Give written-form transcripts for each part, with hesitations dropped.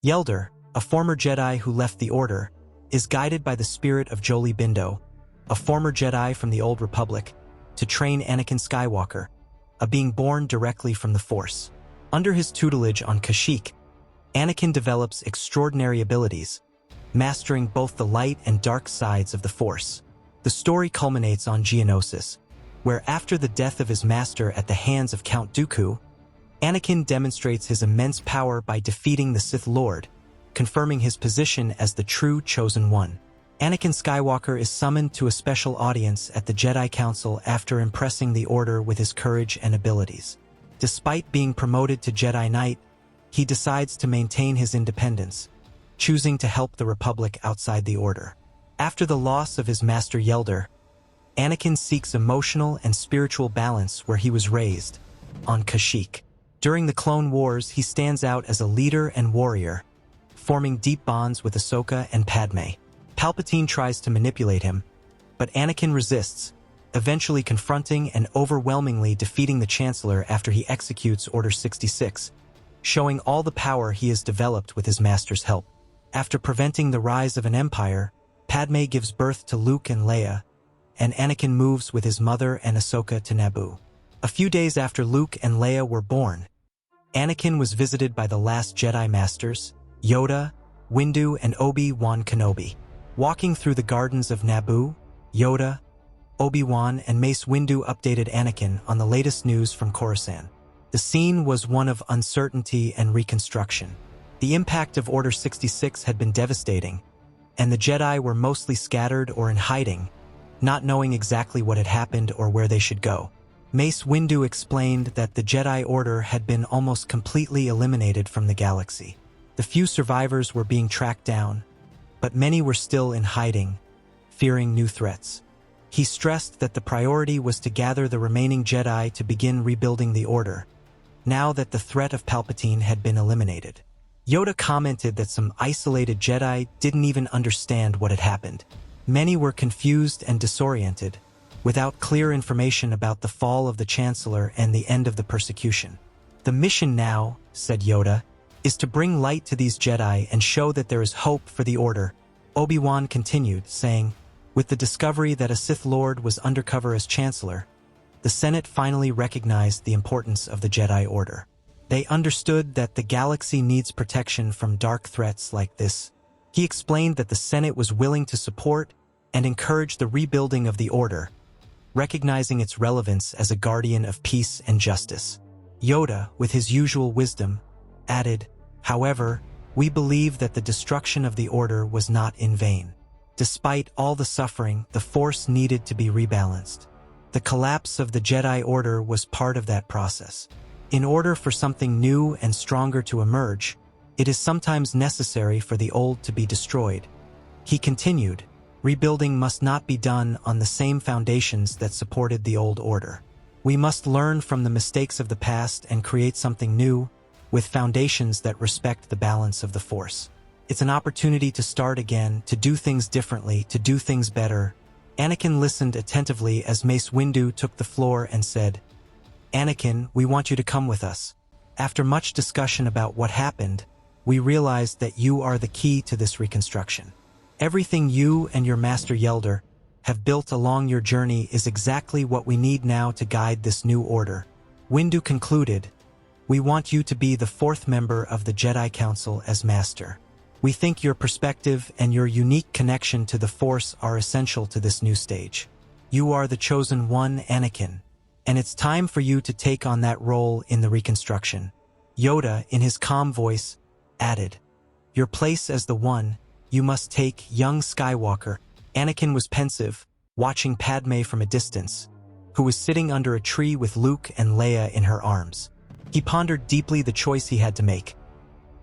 Yelder, a former Jedi who left the Order, is guided by the spirit of Jolee Bindo, a former Jedi from the Old Republic, to train Anakin Skywalker, a being born directly from the Force. Under his tutelage on Kashyyyk, Anakin develops extraordinary abilities, mastering both the light and dark sides of the Force. The story culminates on Geonosis, where after the death of his master at the hands of Count Dooku, Anakin demonstrates his immense power by defeating the Sith Lord, confirming his position as the true Chosen One. Anakin Skywalker is summoned to a special audience at the Jedi Council after impressing the Order with his courage and abilities. Despite being promoted to Jedi Knight, he decides to maintain his independence, choosing to help the Republic outside the Order. After the loss of his master Yelder, Anakin seeks emotional and spiritual balance where he was raised, on Kashyyyk. During the Clone Wars, he stands out as a leader and warrior, forming deep bonds with Ahsoka and Padme. Palpatine tries to manipulate him, but Anakin resists, eventually confronting and overwhelmingly defeating the Chancellor after he executes Order 66, showing all the power he has developed with his master's help. After preventing the rise of an empire, Padme gives birth to Luke and Leia, and Anakin moves with his mother and Ahsoka to Naboo. A few days after Luke and Leia were born, Anakin was visited by the last Jedi Masters, Yoda, Windu, and Obi-Wan Kenobi. Walking through the gardens of Naboo, Yoda, Obi-Wan, and Mace Windu updated Anakin on the latest news from Coruscant. The scene was one of uncertainty and reconstruction. The impact of Order 66 had been devastating, and the Jedi were mostly scattered or in hiding, not knowing exactly what had happened or where they should go. Mace Windu explained that the Jedi Order had been almost completely eliminated from the galaxy. The few survivors were being tracked down, but many were still in hiding, fearing new threats. He stressed that the priority was to gather the remaining Jedi to begin rebuilding the Order, now that the threat of Palpatine had been eliminated. Yoda commented that some isolated Jedi didn't even understand what had happened. Many were confused and disoriented, without clear information about the fall of the Chancellor and the end of the persecution. "The mission now," said Yoda, "is to bring light to these Jedi and show that there is hope for the Order." Obi-Wan continued, saying, "With the discovery that a Sith Lord was undercover as Chancellor, the Senate finally recognized the importance of the Jedi Order. They understood that the galaxy needs protection from dark threats like this." He explained that the Senate was willing to support and encourage the rebuilding of the Order, recognizing its relevance as a guardian of peace and justice. Yoda, with his usual wisdom, added, "However, we believe that the destruction of the Order was not in vain. Despite all the suffering, the Force needed to be rebalanced. The collapse of the Jedi Order was part of that process. In order for something new and stronger to emerge, it is sometimes necessary for the old to be destroyed." He continued, "Rebuilding must not be done on the same foundations that supported the old order. We must learn from the mistakes of the past and create something new, with foundations that respect the balance of the Force. It's an opportunity to start again, to do things differently, to do things better." Anakin listened attentively as Mace Windu took the floor and said, "Anakin, we want you to come with us. After much discussion about what happened, we realized that you are the key to this reconstruction. Everything you and your master Yelder have built along your journey is exactly what we need now to guide this new order." Windu concluded, "We want you to be the fourth member of the Jedi Council as Master. We think your perspective and your unique connection to the Force are essential to this new stage. You are the Chosen One, Anakin, and it's time for you to take on that role in the reconstruction." Yoda, in his calm voice, added, "Your place as the One, you must take, young Skywalker." Anakin was pensive, watching Padme from a distance, who was sitting under a tree with Luke and Leia in her arms. He pondered deeply the choice he had to make: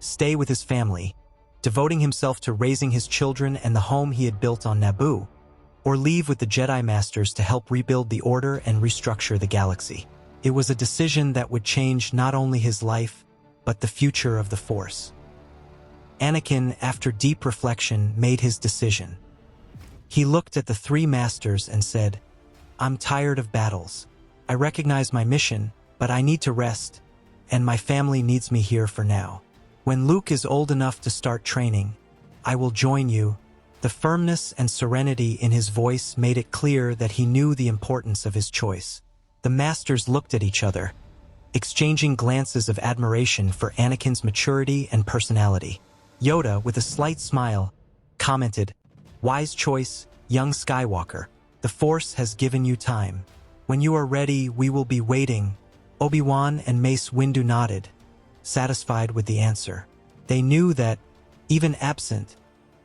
stay with his family, devoting himself to raising his children and the home he had built on Naboo, or leave with the Jedi Masters to help rebuild the Order and restructure the galaxy. It was a decision that would change not only his life, but the future of the Force. Anakin, after deep reflection, made his decision. He looked at the three Masters and said, "I'm tired of battles. I recognize my mission, but I need to rest, and my family needs me here for now." When Luke is old enough to start training, I will join you." The firmness and serenity in his voice made it clear that he knew the importance of his choice. The masters looked at each other, exchanging glances of admiration for Anakin's maturity and personality. Yoda, with a slight smile, commented, "Wise choice, young Skywalker. The Force has given you time. When you are ready, we will be waiting." Obi-Wan and Mace Windu nodded, satisfied with the answer. They knew that, even absent,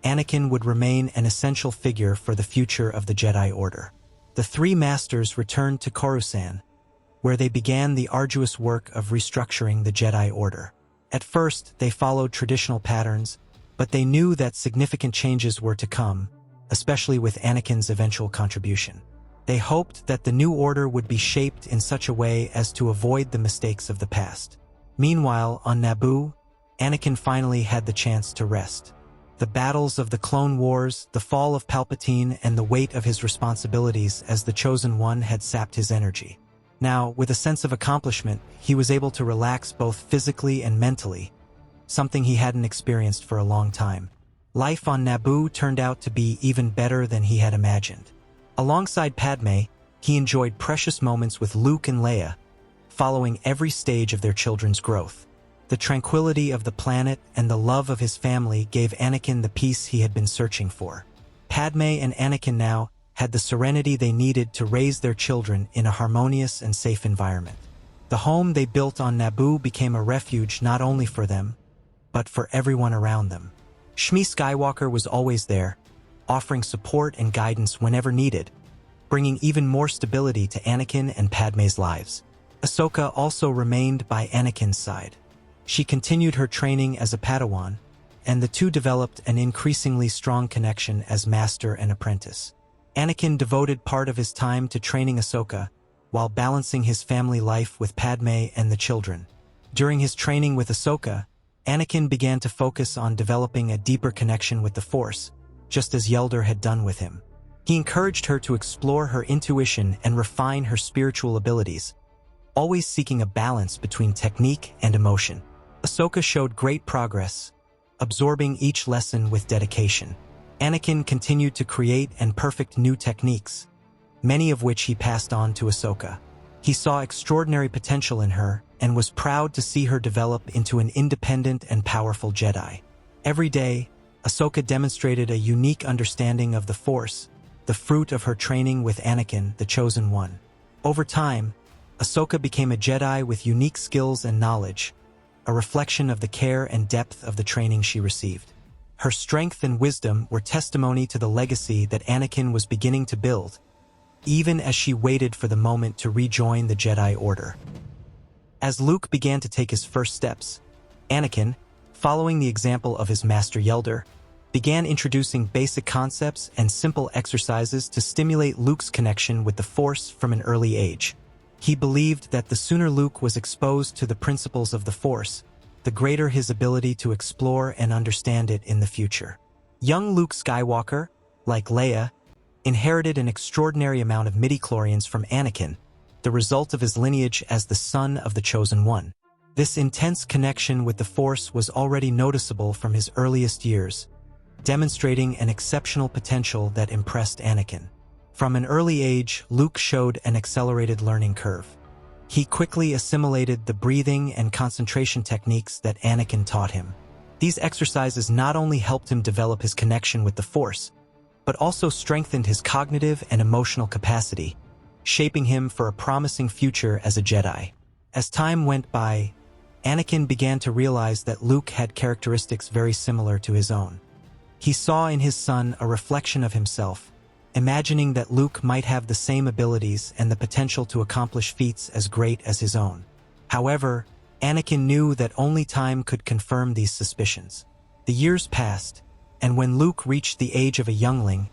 Anakin would remain an essential figure for the future of the Jedi Order. The three masters returned to Coruscant, where they began the arduous work of restructuring the Jedi Order. At first, they followed traditional patterns, but they knew that significant changes were to come, especially with Anakin's eventual contribution. They hoped that the new order would be shaped in such a way as to avoid the mistakes of the past. Meanwhile, on Naboo, Anakin finally had the chance to rest. The battles of the Clone Wars, the fall of Palpatine, and the weight of his responsibilities as the Chosen One had sapped his energy. Now, with a sense of accomplishment, he was able to relax both physically and mentally, something he hadn't experienced for a long time. Life on Naboo turned out to be even better than he had imagined. Alongside Padme, he enjoyed precious moments with Luke and Leia, following every stage of their children's growth. The tranquility of the planet and the love of his family gave Anakin the peace he had been searching for. Padme and Anakin now had the serenity they needed to raise their children in a harmonious and safe environment. The home they built on Naboo became a refuge not only for them, but for everyone around them. Shmi Skywalker was always there, offering support and guidance whenever needed, bringing even more stability to Anakin and Padme's lives. Ahsoka also remained by Anakin's side. She continued her training as a Padawan, and the two developed an increasingly strong connection as master and apprentice. Anakin devoted part of his time to training Ahsoka, while balancing his family life with Padme and the children. During his training with Ahsoka, Anakin began to focus on developing a deeper connection with the Force, just as Yelder had done with him. He encouraged her to explore her intuition and refine her spiritual abilities, always seeking a balance between technique and emotion. Ahsoka showed great progress, absorbing each lesson with dedication. Anakin continued to create and perfect new techniques, many of which he passed on to Ahsoka. He saw extraordinary potential in her and was proud to see her develop into an independent and powerful Jedi. Every day, Ahsoka demonstrated a unique understanding of the Force, the fruit of her training with Anakin, the Chosen One. Over time, Ahsoka became a Jedi with unique skills and knowledge, a reflection of the care and depth of the training she received. Her strength and wisdom were testimony to the legacy that Anakin was beginning to build, even as she waited for the moment to rejoin the Jedi Order. As Luke began to take his first steps, Anakin, following the example of his master Yelder, began introducing basic concepts and simple exercises to stimulate Luke's connection with the Force from an early age. He believed that the sooner Luke was exposed to the principles of the Force, the greater his ability to explore and understand it in the future. Young Luke Skywalker, like Leia, inherited an extraordinary amount of midichlorians from Anakin, the result of his lineage as the son of the Chosen One. This intense connection with the Force was already noticeable from his earliest years, demonstrating an exceptional potential that impressed Anakin. From an early age, Luke showed an accelerated learning curve. He quickly assimilated the breathing and concentration techniques that Anakin taught him. These exercises not only helped him develop his connection with the Force, but also strengthened his cognitive and emotional capacity, shaping him for a promising future as a Jedi. As time went by, Anakin began to realize that Luke had characteristics very similar to his own. He saw in his son a reflection of himself, imagining that Luke might have the same abilities and the potential to accomplish feats as great as his own. However, Anakin knew that only time could confirm these suspicions. The years passed, and when Luke reached the age of a youngling,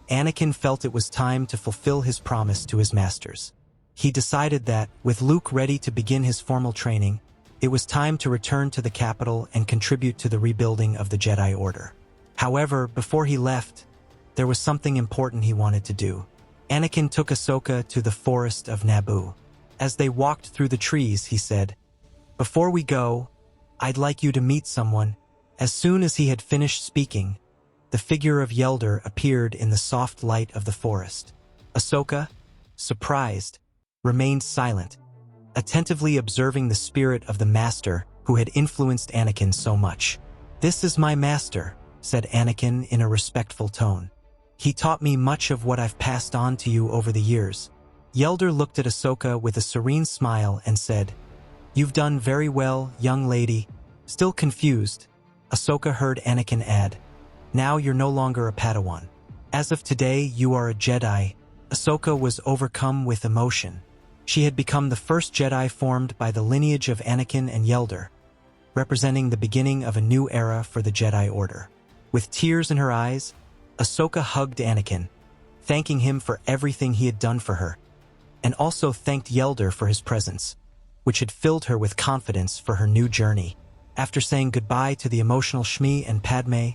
Anakin felt it was time to fulfill his promise to his masters. He decided that, with Luke ready to begin his formal training, it was time to return to the capital and contribute to the rebuilding of the Jedi Order. However, before he left, there was something important he wanted to do. Anakin took Ahsoka to the forest of Naboo. As they walked through the trees, he said, "Before we go, I'd like you to meet someone." As soon as he had finished speaking, the figure of Yelder appeared in the soft light of the forest. Ahsoka, surprised, remained silent, attentively observing the spirit of the master who had influenced Anakin so much. "This is my master," said Anakin in a respectful tone. "He taught me much of what I've passed on to you over the years." Yelder looked at Ahsoka with a serene smile and said, "You've done very well, young lady." Still confused, Ahsoka heard Anakin add, "Now you're no longer a Padawan. As of today, you are a Jedi." Ahsoka was overcome with emotion. She had become the first Jedi formed by the lineage of Anakin and Yelder, representing the beginning of a new era for the Jedi Order. With tears in her eyes, Ahsoka hugged Anakin, thanking him for everything he had done for her, and also thanked Yelder for his presence, which had filled her with confidence for her new journey. After saying goodbye to the emotional Shmi and Padme,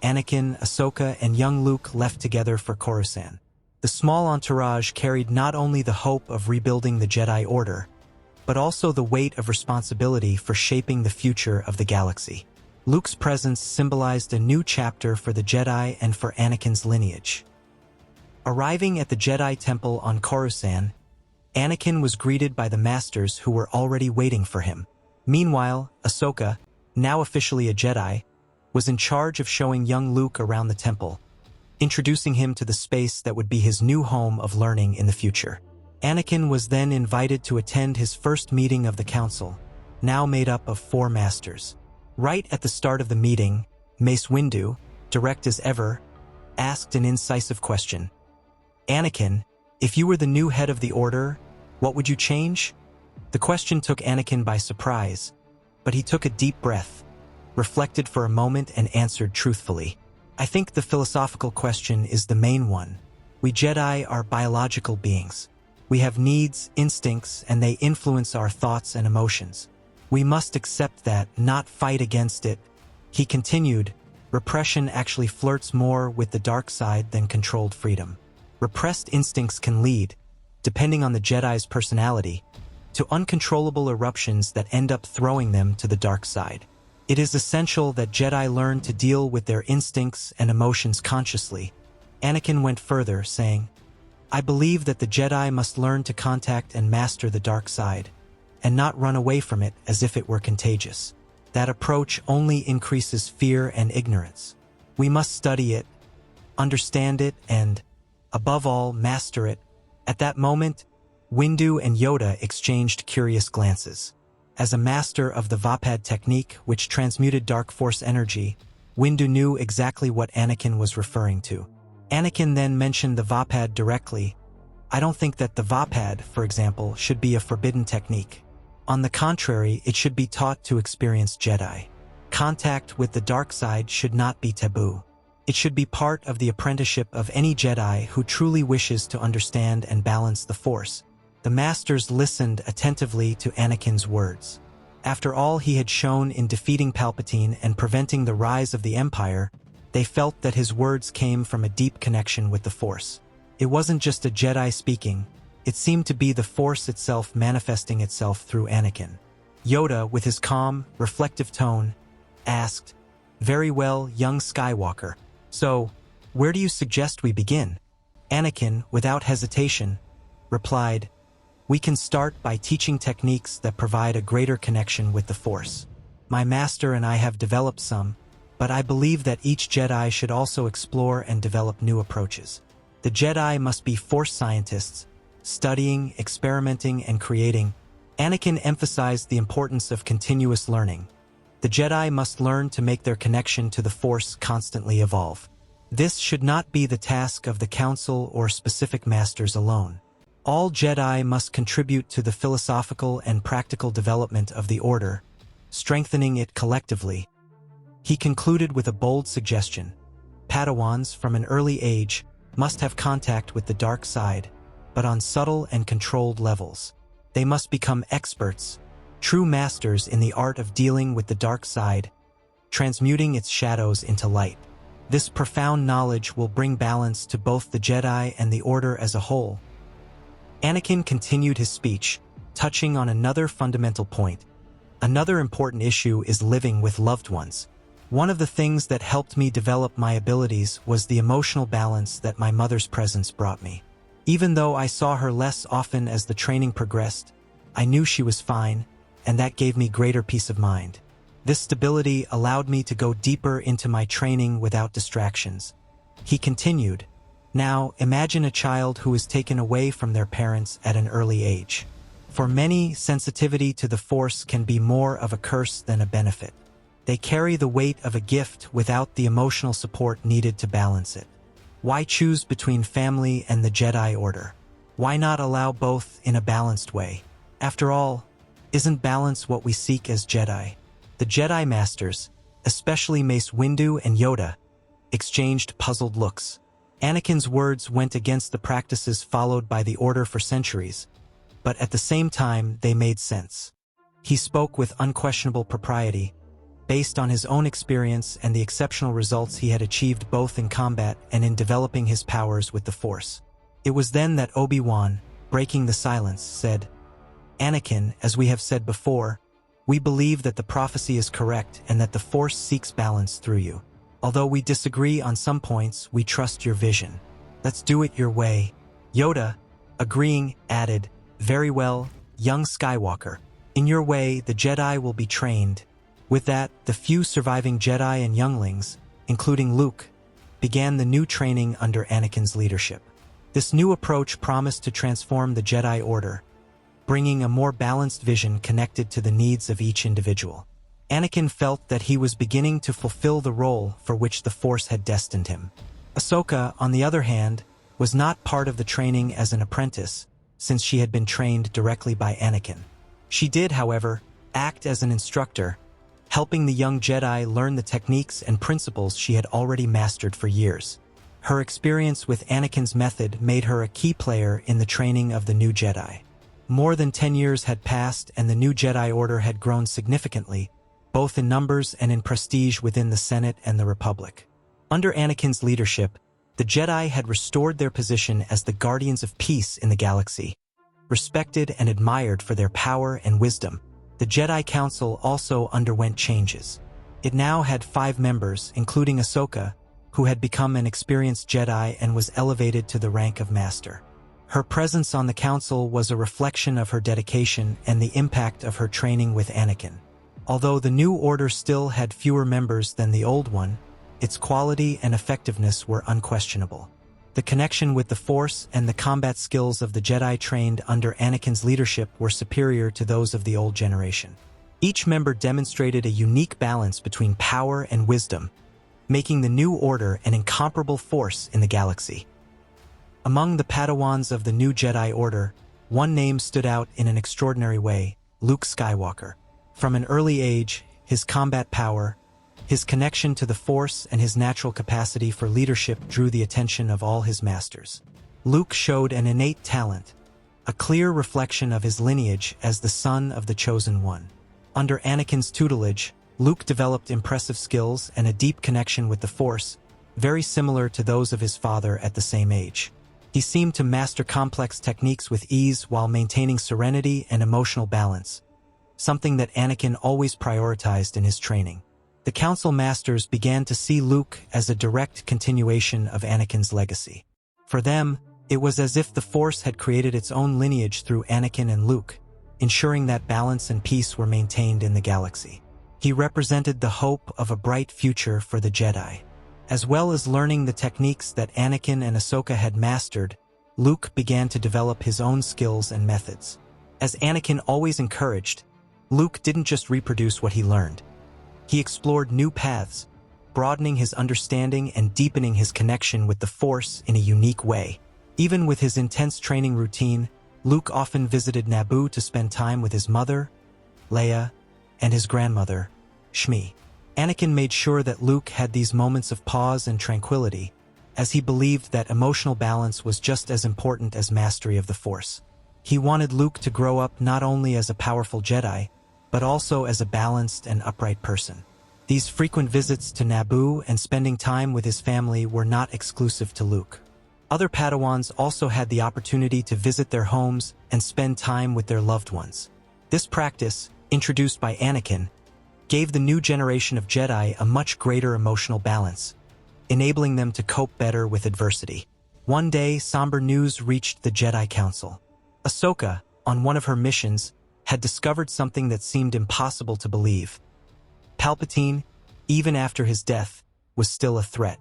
Anakin, Ahsoka, and young Luke left together for Coruscant. The small entourage carried not only the hope of rebuilding the Jedi Order, but also the weight of responsibility for shaping the future of the galaxy. Luke's presence symbolized a new chapter for the Jedi and for Anakin's lineage. Arriving at the Jedi Temple on Coruscant, Anakin was greeted by the Masters who were already waiting for him. Meanwhile, Ahsoka, now officially a Jedi, was in charge of showing young Luke around the temple, introducing him to the space that would be his new home of learning in the future. Anakin was then invited to attend his first meeting of the Council, now made up of 4 Masters. Right at the start of the meeting, Mace Windu, direct as ever, asked an incisive question. "Anakin, if you were the new head of the Order, what would you change?" The question took Anakin by surprise, but he took a deep breath, reflected for a moment and answered truthfully. "I think the philosophical question is the main one. We Jedi are biological beings. We have needs, instincts, and they influence our thoughts and emotions. We must accept that, not fight against it." He continued, "Repression actually flirts more with the dark side than controlled freedom. Repressed instincts can lead, depending on the Jedi's personality, to uncontrollable eruptions that end up throwing them to the dark side. It is essential that Jedi learn to deal with their instincts and emotions consciously." Anakin went further, saying, "I believe that the Jedi must learn to contact and master the dark side, and not run away from it as if it were contagious. That approach only increases fear and ignorance. We must study it, understand it, and, above all, master it." At that moment, Windu and Yoda exchanged curious glances. As a master of the Vapad technique, which transmuted dark force energy, Windu knew exactly what Anakin was referring to. Anakin then mentioned the Vapad directly. "I don't think that the Vapad, for example, should be a forbidden technique. On the contrary, it should be taught to experienced Jedi. Contact with the dark side should not be taboo. It should be part of the apprenticeship of any Jedi who truly wishes to understand and balance the Force." The Masters listened attentively to Anakin's words. After all he had shown in defeating Palpatine and preventing the rise of the Empire, they felt that his words came from a deep connection with the Force. It wasn't just a Jedi speaking, it seemed to be the Force itself manifesting itself through Anakin. Yoda, with his calm, reflective tone, asked, "Very well, young Skywalker. So, where do you suggest we begin?" Anakin, without hesitation, replied, "We can start by teaching techniques that provide a greater connection with the Force. My master and I have developed some, but I believe that each Jedi should also explore and develop new approaches. The Jedi must be Force scientists, studying, experimenting, and creating." Anakin emphasized the importance of continuous learning. The Jedi must learn to make their connection to the Force constantly evolve. This should not be the task of the Council or specific masters alone. All Jedi must contribute to the philosophical and practical development of the Order, strengthening it collectively. He concluded with a bold suggestion. Padawans, from an early age, must have contact with the dark side, but on subtle and controlled levels. They must become experts, true masters in the art of dealing with the dark side, transmuting its shadows into light. This profound knowledge will bring balance to both the Jedi and the Order as a whole. Anakin continued his speech, touching on another fundamental point. Another important issue is living with loved ones. One of the things that helped me develop my abilities was the emotional balance that my mother's presence brought me. Even though I saw her less often as the training progressed, I knew she was fine, and that gave me greater peace of mind. This stability allowed me to go deeper into my training without distractions. He continued, "Now, imagine a child who is taken away from their parents at an early age. For many, sensitivity to the Force can be more of a curse than a benefit. They carry the weight of a gift without the emotional support needed to balance it. Why choose between family and the Jedi Order? Why not allow both in a balanced way? After all, isn't balance what we seek as Jedi?" The Jedi Masters, especially Mace Windu and Yoda, exchanged puzzled looks. Anakin's words went against the practices followed by the Order for centuries, but at the same time they made sense. He spoke with unquestionable propriety, based on his own experience and the exceptional results he had achieved both in combat and in developing his powers with the Force. It was then that Obi-Wan, breaking the silence, said, "Anakin, as we have said before, we believe that the prophecy is correct and that the Force seeks balance through you. Although we disagree on some points, we trust your vision. Let's do it your way." Yoda, agreeing, added, "Very well, young Skywalker. In your way, the Jedi will be trained." With that, the few surviving Jedi and younglings, including Luke, began the new training under Anakin's leadership. This new approach promised to transform the Jedi Order, bringing a more balanced vision connected to the needs of each individual. Anakin felt that he was beginning to fulfill the role for which the Force had destined him. Ahsoka, on the other hand, was not part of the training as an apprentice, since she had been trained directly by Anakin. She did, however, act as an instructor, helping the young Jedi learn the techniques and principles she had already mastered for years. Her experience with Anakin's method made her a key player in the training of the new Jedi. More than 10 years had passed and the new Jedi Order had grown significantly, both in numbers and in prestige within the Senate and the Republic. Under Anakin's leadership, the Jedi had restored their position as the guardians of peace in the galaxy. Respected and admired for their power and wisdom, the Jedi Council also underwent changes. It now had 5 members, including Ahsoka, who had become an experienced Jedi and was elevated to the rank of Master. Her presence on the Council was a reflection of her dedication and the impact of her training with Anakin. Although the new order still had fewer members than the old one, its quality and effectiveness were unquestionable. The connection with the Force and the combat skills of the Jedi trained under Anakin's leadership were superior to those of the old generation. Each member demonstrated a unique balance between power and wisdom, making the new order an incomparable force in the galaxy. Among the Padawans of the new Jedi Order, one name stood out in an extraordinary way: Luke Skywalker. From an early age, his combat power, his connection to the Force, and his natural capacity for leadership drew the attention of all his masters. Luke showed an innate talent, a clear reflection of his lineage as the son of the Chosen One. Under Anakin's tutelage, Luke developed impressive skills and a deep connection with the Force, very similar to those of his father at the same age. He seemed to master complex techniques with ease while maintaining serenity and emotional balance, something that Anakin always prioritized in his training. The Council Masters began to see Luke as a direct continuation of Anakin's legacy. For them, it was as if the Force had created its own lineage through Anakin and Luke, ensuring that balance and peace were maintained in the galaxy. He represented the hope of a bright future for the Jedi. As well as learning the techniques that Anakin and Ahsoka had mastered, Luke began to develop his own skills and methods. As Anakin always encouraged, Luke didn't just reproduce what he learned. He explored new paths, broadening his understanding and deepening his connection with the Force in a unique way. Even with his intense training routine, Luke often visited Naboo to spend time with his mother, Leia, and his grandmother, Shmi. Anakin made sure that Luke had these moments of pause and tranquility, as he believed that emotional balance was just as important as mastery of the Force. He wanted Luke to grow up not only as a powerful Jedi, but also as a balanced and upright person. These frequent visits to Naboo and spending time with his family were not exclusive to Luke. Other Padawans also had the opportunity to visit their homes and spend time with their loved ones. This practice, introduced by Anakin, gave the new generation of Jedi a much greater emotional balance, enabling them to cope better with adversity. One day, somber news reached the Jedi Council. Ahsoka, on one of her missions, had discovered something that seemed impossible to believe. Palpatine, even after his death, was still a threat.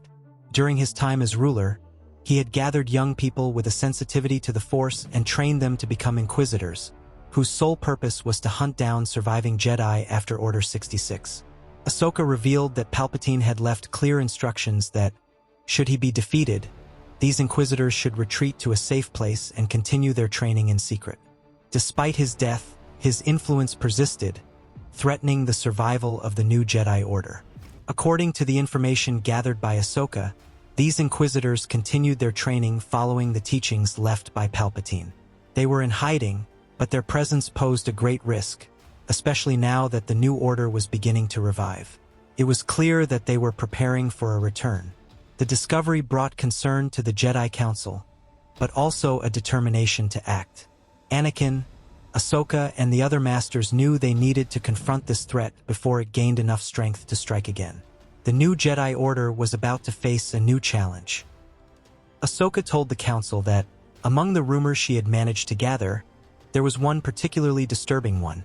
During his time as ruler, he had gathered young people with a sensitivity to the Force and trained them to become inquisitors, whose sole purpose was to hunt down surviving Jedi after Order 66. Ahsoka revealed that Palpatine had left clear instructions that, should he be defeated, these inquisitors should retreat to a safe place and continue their training in secret. Despite his death, his influence persisted, threatening the survival of the new Jedi Order. According to the information gathered by Ahsoka, these inquisitors continued their training following the teachings left by Palpatine. They were in hiding, but their presence posed a great risk, especially now that the new order was beginning to revive. It was clear that they were preparing for a return. The discovery brought concern to the Jedi Council, but also a determination to act. Anakin, Ahsoka, and the other masters knew they needed to confront this threat before it gained enough strength to strike again. The new Jedi Order was about to face a new challenge. Ahsoka told the Council that, among the rumors she had managed to gather, there was one particularly disturbing one.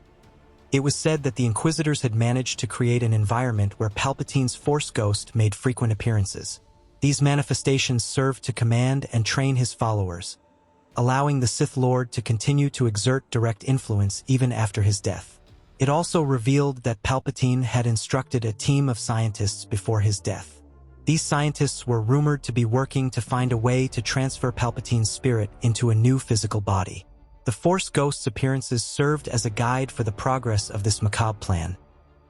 It was said that the Inquisitors had managed to create an environment where Palpatine's Force Ghost made frequent appearances. These manifestations served to command and train his followers, allowing the Sith Lord to continue to exert direct influence even after his death. It also revealed that Palpatine had instructed a team of scientists before his death. These scientists were rumored to be working to find a way to transfer Palpatine's spirit into a new physical body. The Force Ghost's appearances served as a guide for the progress of this macabre plan,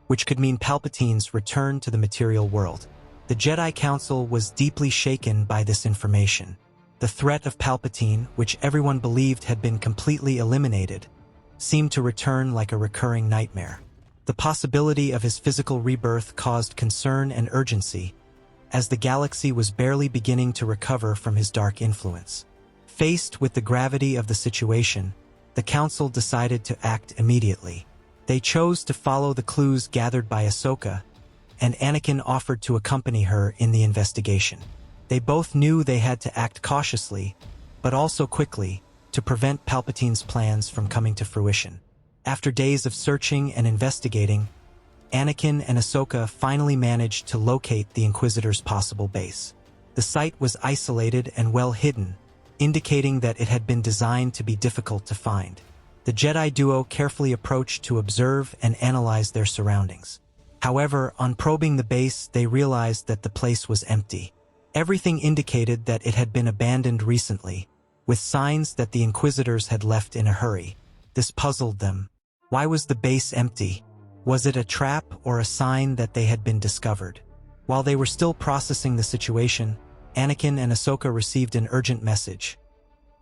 which could mean Palpatine's return to the material world. The Jedi Council was deeply shaken by this information. The threat of Palpatine, which everyone believed had been completely eliminated, seemed to return like a recurring nightmare. The possibility of his physical rebirth caused concern and urgency, as the galaxy was barely beginning to recover from his dark influence. Faced with the gravity of the situation, the Council decided to act immediately. They chose to follow the clues gathered by Ahsoka, and Anakin offered to accompany her in the investigation. They both knew they had to act cautiously, but also quickly, to prevent Palpatine's plans from coming to fruition. After days of searching and investigating, Anakin and Ahsoka finally managed to locate the Inquisitor's possible base. The site was isolated and well hidden, indicating that it had been designed to be difficult to find. The Jedi duo carefully approached to observe and analyze their surroundings. However, on probing the base, they realized that the place was empty. Everything indicated that it had been abandoned recently, with signs that the Inquisitors had left in a hurry. This puzzled them. Why was the base empty? Was it a trap or a sign that they had been discovered? While they were still processing the situation, Anakin and Ahsoka received an urgent message.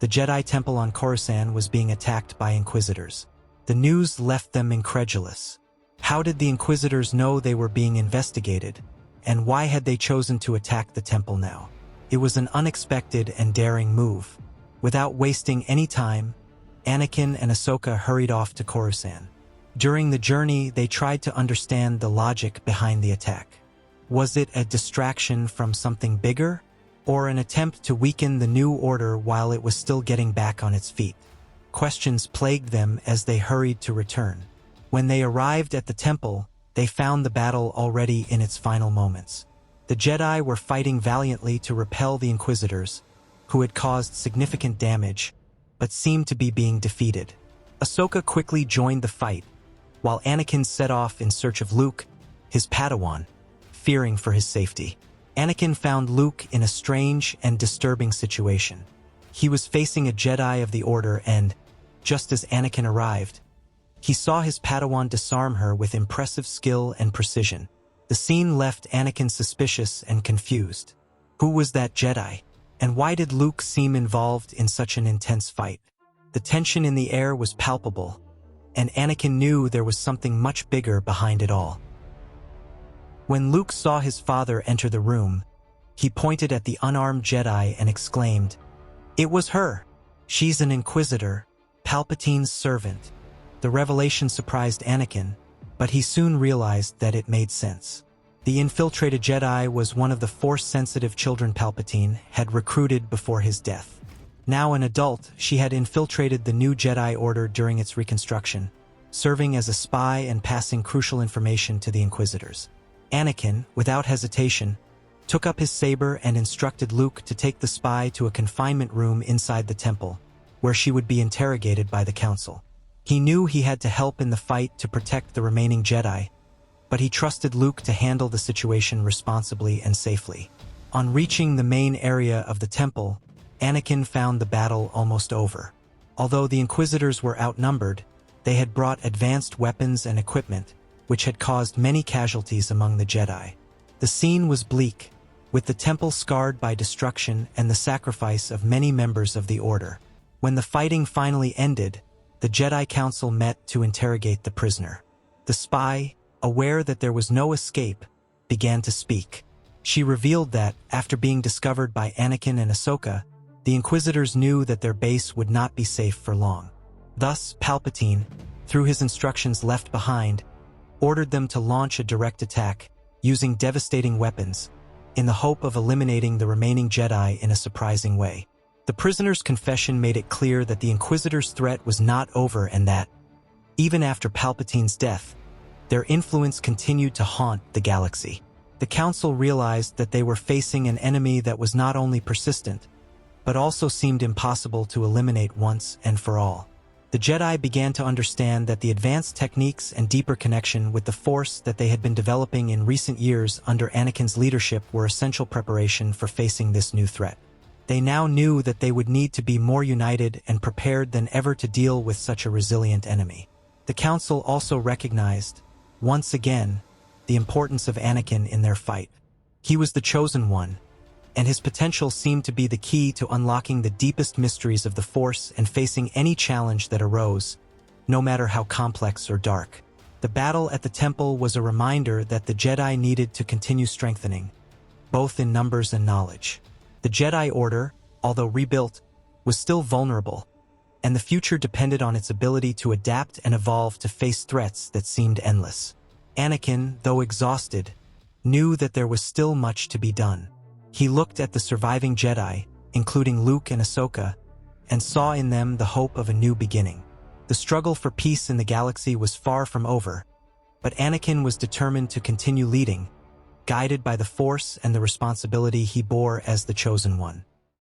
The Jedi Temple on Coruscant was being attacked by Inquisitors. The news left them incredulous. How did the Inquisitors know they were being investigated, and why had they chosen to attack the temple now? It was an unexpected and daring move. Without wasting any time, Anakin and Ahsoka hurried off to Coruscant. During the journey, they tried to understand the logic behind the attack. Was it a distraction from something bigger, or an attempt to weaken the new order while it was still getting back on its feet? Questions plagued them as they hurried to return. When they arrived at the temple, they found the battle already in its final moments. The Jedi were fighting valiantly to repel the Inquisitors, who had caused significant damage, but seemed to be being defeated. Ahsoka quickly joined the fight, while Anakin set off in search of Luke, his Padawan, fearing for his safety. Anakin found Luke in a strange and disturbing situation. He was facing a Jedi of the Order and, just as Anakin arrived, he saw his Padawan disarm her with impressive skill and precision. The scene left Anakin suspicious and confused. Who was that Jedi? And why did Luke seem involved in such an intense fight? The tension in the air was palpable, and Anakin knew there was something much bigger behind it all. When Luke saw his father enter the room, he pointed at the unarmed Jedi and exclaimed, "It was her! She's an Inquisitor, Palpatine's servant." The revelation surprised Anakin, but he soon realized that it made sense. The infiltrated Jedi was one of the Force-sensitive children Palpatine had recruited before his death. Now an adult, she had infiltrated the new Jedi Order during its reconstruction, serving as a spy and passing crucial information to the Inquisitors. Anakin, without hesitation, took up his saber and instructed Luke to take the spy to a confinement room inside the temple, where she would be interrogated by the Council. He knew he had to help in the fight to protect the remaining Jedi, but he trusted Luke to handle the situation responsibly and safely. On reaching the main area of the temple, Anakin found the battle almost over. Although the Inquisitors were outnumbered, they had brought advanced weapons and equipment, which had caused many casualties among the Jedi. The scene was bleak, with the temple scarred by destruction and the sacrifice of many members of the Order. When the fighting finally ended, the Jedi Council met to interrogate the prisoner. The spy, aware that there was no escape, began to speak. She revealed that, after being discovered by Anakin and Ahsoka, the Inquisitors knew that their base would not be safe for long. Thus, Palpatine, through his instructions left behind, ordered them to launch a direct attack, using devastating weapons, in the hope of eliminating the remaining Jedi in a surprising way. The prisoner's confession made it clear that the Inquisitors' threat was not over and that, even after Palpatine's death, their influence continued to haunt the galaxy. The Council realized that they were facing an enemy that was not only persistent, but also seemed impossible to eliminate once and for all. The Jedi began to understand that the advanced techniques and deeper connection with the Force that they had been developing in recent years under Anakin's leadership were essential preparation for facing this new threat. They now knew that they would need to be more united and prepared than ever to deal with such a resilient enemy. The Council also recognized, once again, the importance of Anakin in their fight. He was the chosen one, and his potential seemed to be the key to unlocking the deepest mysteries of the Force and facing any challenge that arose, no matter how complex or dark. The battle at the temple was a reminder that the Jedi needed to continue strengthening, both in numbers and knowledge. The Jedi Order, although rebuilt, was still vulnerable, and the future depended on its ability to adapt and evolve to face threats that seemed endless. Anakin, though exhausted, knew that there was still much to be done. He looked at the surviving Jedi, including Luke and Ahsoka, and saw in them the hope of a new beginning. The struggle for peace in the galaxy was far from over, but Anakin was determined to continue leading, guided by the Force and the responsibility he bore as the Chosen One.